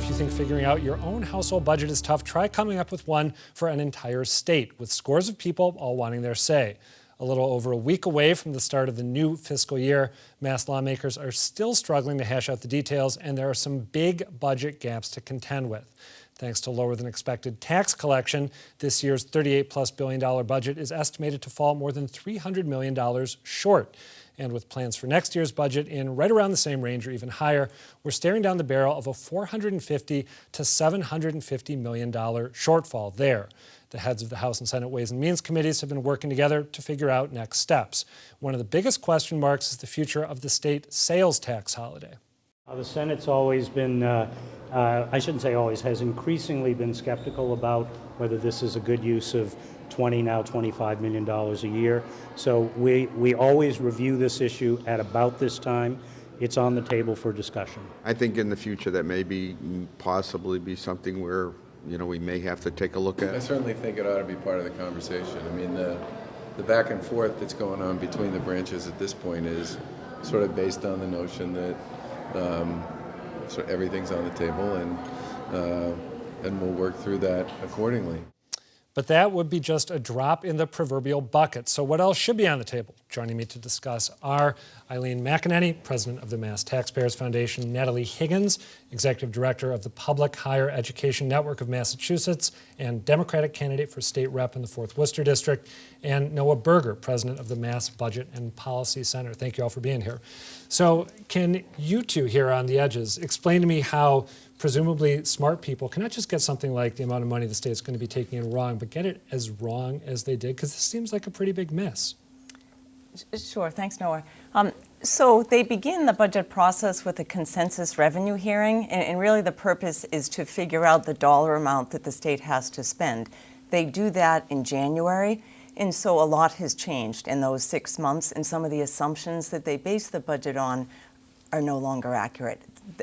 If you think figuring out your own household budget is tough, try coming up with one for an entire state, with scores of people all wanting their say. A little over a week away from the start of the new fiscal year, Mass lawmakers are still struggling to hash out the details, and there are some big budget gaps to contend with. Thanks to lower than expected tax collection, this year's $38+ billion budget is estimated to fall more than $300 million short. And with plans for next year's budget in right around the same range or even higher, we're staring down the barrel of a $450 to $750 million shortfall there. The heads of the House and Senate Ways and Means Committees have been working together to figure out next steps. One of the biggest question marks is the future of the state sales tax holiday. The Senate's always been, I shouldn't say always, has increasingly been skeptical about whether this is a good use of now $25 million a year. So we always review this issue at about this time. It's on the table for discussion. I think in the future that may possibly be something where, we may have to take a look at. I certainly think it ought to be part of the conversation. I mean, the back and forth that's going on between the branches at this point is sort of based on the notion that so everything's on the table, and we'll work through that accordingly. But that would be just a drop in the proverbial bucket. So what else should be on the table? Joining me to discuss are Eileen McEnany, president of the Mass Taxpayers Foundation, Natalie Higgins, executive director of the Public Higher Education Network of Massachusetts and Democratic candidate for state rep in the 4th Worcester District, and Noah Berger, president of the Mass Budget and Policy Center. Thank you all for being here. So can you two here on the edges explain to me how presumably smart people cannot just get something like the amount of money the state's going to be taking in wrong, but get it as wrong as they did? Because this seems like a pretty big miss. Sure. Thanks, Noah. So they begin the budget process with a consensus revenue hearing, and really the purpose is to figure out the dollar amount that the state has to spend. They do that in January, and so a lot has changed in those 6 months, and some of the assumptions that they base the budget on are no longer accurate.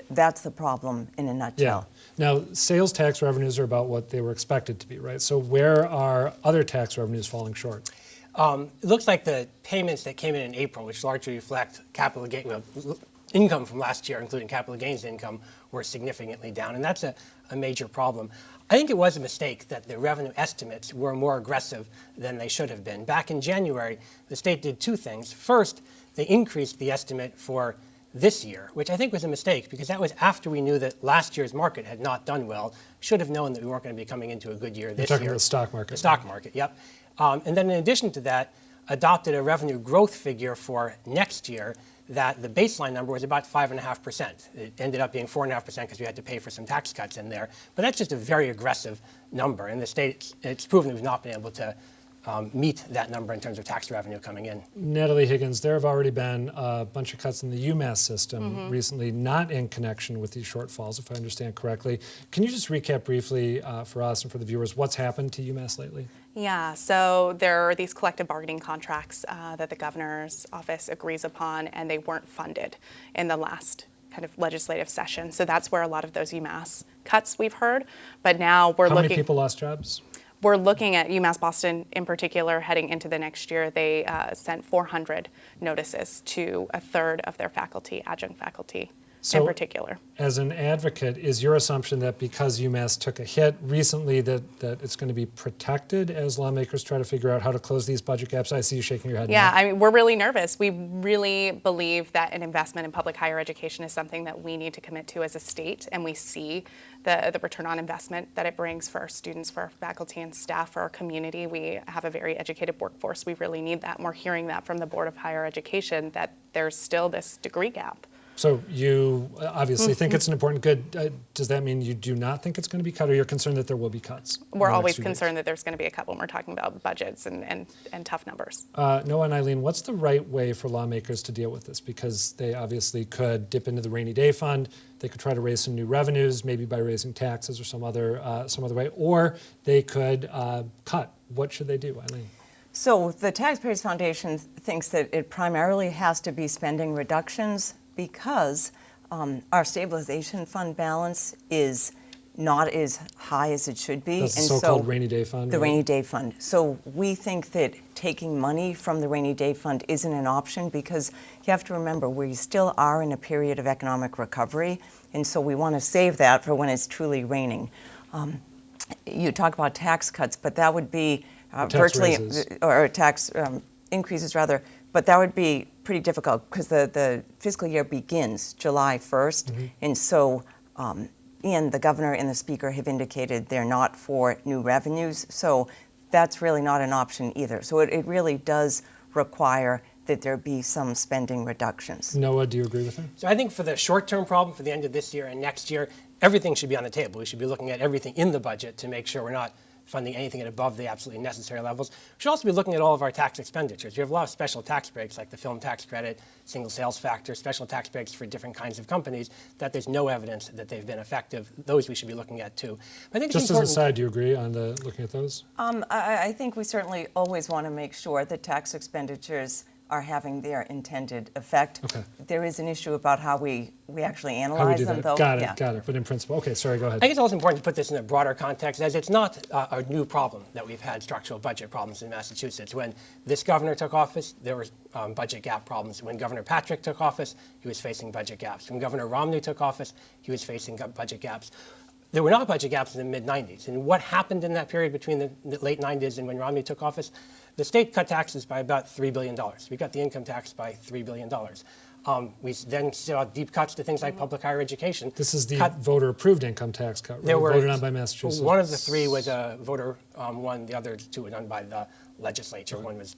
That's the problem in a nutshell. Yeah. Now, sales tax revenues are about what they were expected to be, right? So where are other tax revenues falling short? It looks like the payments that came in April, which largely reflect capital gain, income from last year, including capital gains income, were significantly down, and that's a major problem. I think it was a mistake that the revenue estimates were more aggressive than they should have been. Back in January, the state did two things. First, they increased the estimate for this year, which I think was a mistake because that was after we knew that last year's market had not done well. Should have known that we weren't going to be coming into a good year this year. You're talking about the stock market. The stock market, yep. And then in addition to that, adopted a revenue growth figure for next year that the baseline number was about 5.5%. It ended up being 4.5% because we had to pay for some tax cuts in there. But that's just a very aggressive number. And the state, it's proven we've not been able to meet that number in terms of tax revenue coming in. Natalie Higgins, there have already been a bunch of cuts in the UMass system recently, not in connection with these shortfalls, if I understand correctly. Can you just recap briefly for us and for the viewers what's happened to UMass lately? Yeah, so there are these collective bargaining contracts that the governor's office agrees upon, and they weren't funded in the last kind of legislative session. So that's where a lot of those UMass cuts we've heard. But now we're looking. How many people lost jobs? We're looking at UMass Boston in particular heading into the next year. They sent 400 notices to a third of their faculty, adjunct faculty in particular. As an advocate, is your assumption that because UMass took a hit recently that it's going to be protected as lawmakers try to figure out how to close these budget gaps? I see you shaking your head. Yeah, now. I mean, we're really nervous. We really believe that an investment in public higher education is something that we need to commit to as a state, and we see the return on investment that it brings for our students, for our faculty and staff, for our community. We have a very educated workforce. We really need that, and we're hearing that from the Board of Higher Education, that there's still this degree gap. So you obviously think it's an important good. Does that mean you do not think it's going to be cut, or you're concerned that there will be cuts? We're always concerned that there's going to be a cut when we're talking about budgets and tough numbers. Noah and Eileen, what's the right way for lawmakers to deal with this? Because they obviously could dip into the rainy day fund. They could try to raise some new revenues, maybe by raising taxes or some other way, or they could cut. What should they do, Eileen? So the Taxpayers Foundation thinks that it primarily has to be spending reductions because our stabilization fund balance is not as high as it should be. That's the and so-called rainy day fund, The right? rainy day fund. So we think that taking money from the rainy day fund isn't an option because you have to remember we still are in a period of economic recovery, and so we want to save that for when it's truly raining. You talk about tax cuts, but that would be tax virtually, raises. or tax increases rather, but that would be pretty difficult because the fiscal year begins July 1st, and so and the governor and the speaker have indicated they're not for new revenues, so that's really not an option either. So it really does require that there be some spending reductions. Noah, do you agree with her? So I think for the short-term problem for the end of this year and next year, everything should be on the table. We should be looking at everything in the budget to make sure we're not funding anything at above the absolutely necessary levels. We should also be looking at all of our tax expenditures. We have a lot of special tax breaks like the film tax credit, single sales factor, special tax breaks for different kinds of companies that there's no evidence that they've been effective. Those we should be looking at too. But I think it's Just as an important. aside, do you agree on looking at those? I think we certainly always want to make sure that tax expenditures are having their intended effect. Okay. There is an issue about how we actually How we analyze do them, that? though. Got it, Yeah. got it. But in principle, okay, sorry, go ahead. I think it's also important to put this in a broader context, as it's not a new problem that we've had structural budget problems in Massachusetts. When this governor took office, there were budget gap problems. When Governor Patrick took office, he was facing budget gaps. When Governor Romney took office, he was facing budget gaps. There were not budget gaps in the mid-'90s. And what happened in that period between the late '90s and when Romney took office? The state cut taxes by about $3 billion. We cut the income tax by $3 billion. We then saw deep cuts to things like public higher education. This is the Cut- voter-approved income tax cut, right? There were Voted on by Massachusetts. One of the three was a voter one. The other two were done by the legislature. One was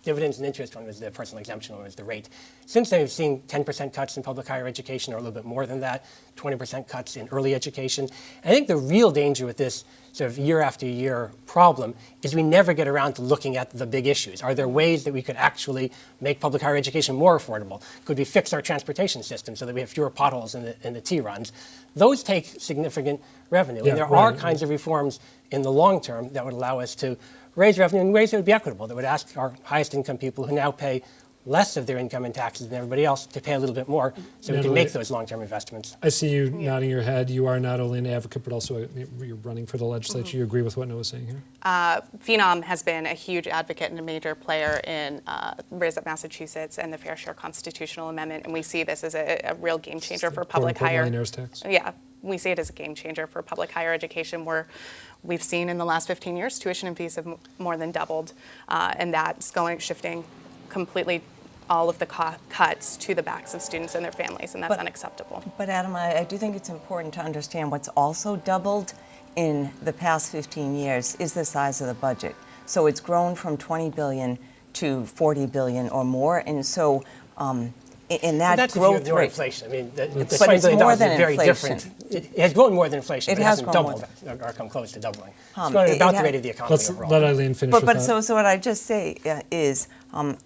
dividends and interest. One was the personal exemption. One was the rate. Since then, we've seen 10% cuts in public higher education, or a little bit more than that. 20% cuts in early education. And I think the real danger with this sort of year after year problem is we never get around to looking at the big issues. Are there ways that we could actually make public higher education more affordable? Could we fix our transportation system so that we have fewer potholes in the T-runs? Those take significant revenue. Yeah, and there are right. kinds of reforms in the long term that would allow us to raise revenue in ways that would be equitable, that would ask our highest income people who now pay less of their income in taxes than everybody else to pay a little bit more so we can Natalie, make those long-term investments. I see you nodding your head. You are not only an advocate, but also you're running for the legislature. Mm-hmm. You agree with what Noah's saying here? Phenom has been a huge advocate and a major player in Raise Up Massachusetts and the Fair Share Constitutional Amendment, and we see this as a real game changer for public Quote-unquote higher. millionaire's tax. Yeah, we see it as a game changer for public higher education, where we've seen in the last 15 years tuition and fees have more than doubled, and that's shifting completely all of the cuts to the backs of students and their families, and that's But- unacceptable. But Adam, I do think it's important to understand what's also doubled in the past 15 years is the size of the budget. So it's grown from 20 billion to 40 billion or more, and so in that That's growth if you ignore rate. inflation. I mean, the But $20 it's billion more is than very inflation. different. It has grown more than inflation, It but it has hasn't grown more doubled or come close to doubling. It's it grown at about the ha- rate of the economy Let's overall. let Eileen finish But with that. so what I just say is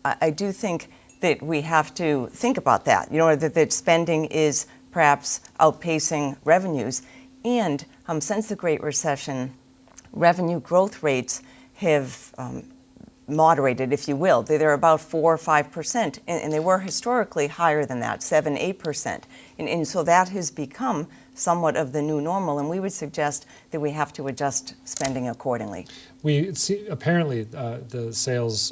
I do think that we have to think about that. You know, that spending is perhaps outpacing revenues, and since the Great Recession, revenue growth rates have moderated, if you will. They're about 4 or 5%, and they were historically higher than that, 7, 8%. And so that has become somewhat of the new normal, and we would suggest that we have to adjust spending accordingly. We see, apparently the sales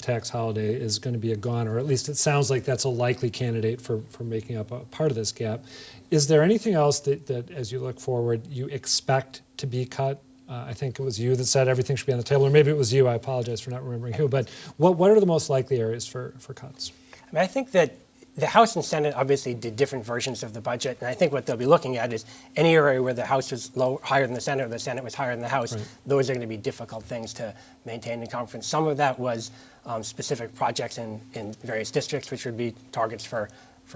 tax holiday is going to be a gone, or at least it sounds like that's a likely candidate for making up a part of this gap. Is there anything else that as you look forward, you expect to be cut? I think it was you that said everything should be on the table, or maybe it was you. I apologize for not remembering who. But what are the most likely areas for cuts? I mean, I think that the House and Senate obviously did different versions of the budget, and I think what they'll be looking at is any area where the House was higher than the Senate, or the Senate was higher than the House. Right. Those are going to be difficult things to maintain in conference. Some of that was specific projects in various districts, which would be targets for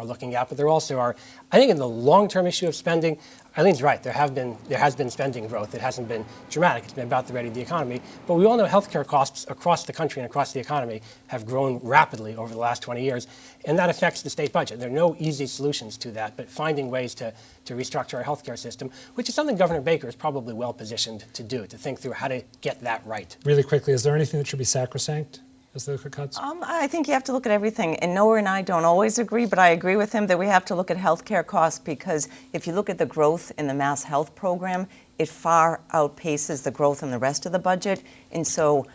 looking at. But there also are, I think, in the long-term issue of spending, Eileen's right. There has been spending growth. It hasn't been dramatic. It's been about the rate of the economy. But we all know healthcare costs across the country and across the economy have grown rapidly over the last 20 years, and that affects the state budget. There are no easy solutions to that, but finding ways to restructure our healthcare system, which is something Governor Baker is probably well positioned to do, to think through how to get that right. Really quickly, is there anything that should be sacrosanct? as the cuts? I think you have to look at everything, and Noah and I don't always agree, but I agree with him that we have to look at healthcare costs, because if you look at the growth in the Mass Health program, it far outpaces the growth in the rest of the budget, and so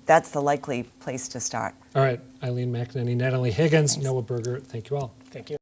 that's the likely place to start. All right, Eileen McEnany, Natalie Higgins, Noah Berger, thank you all. Thank you.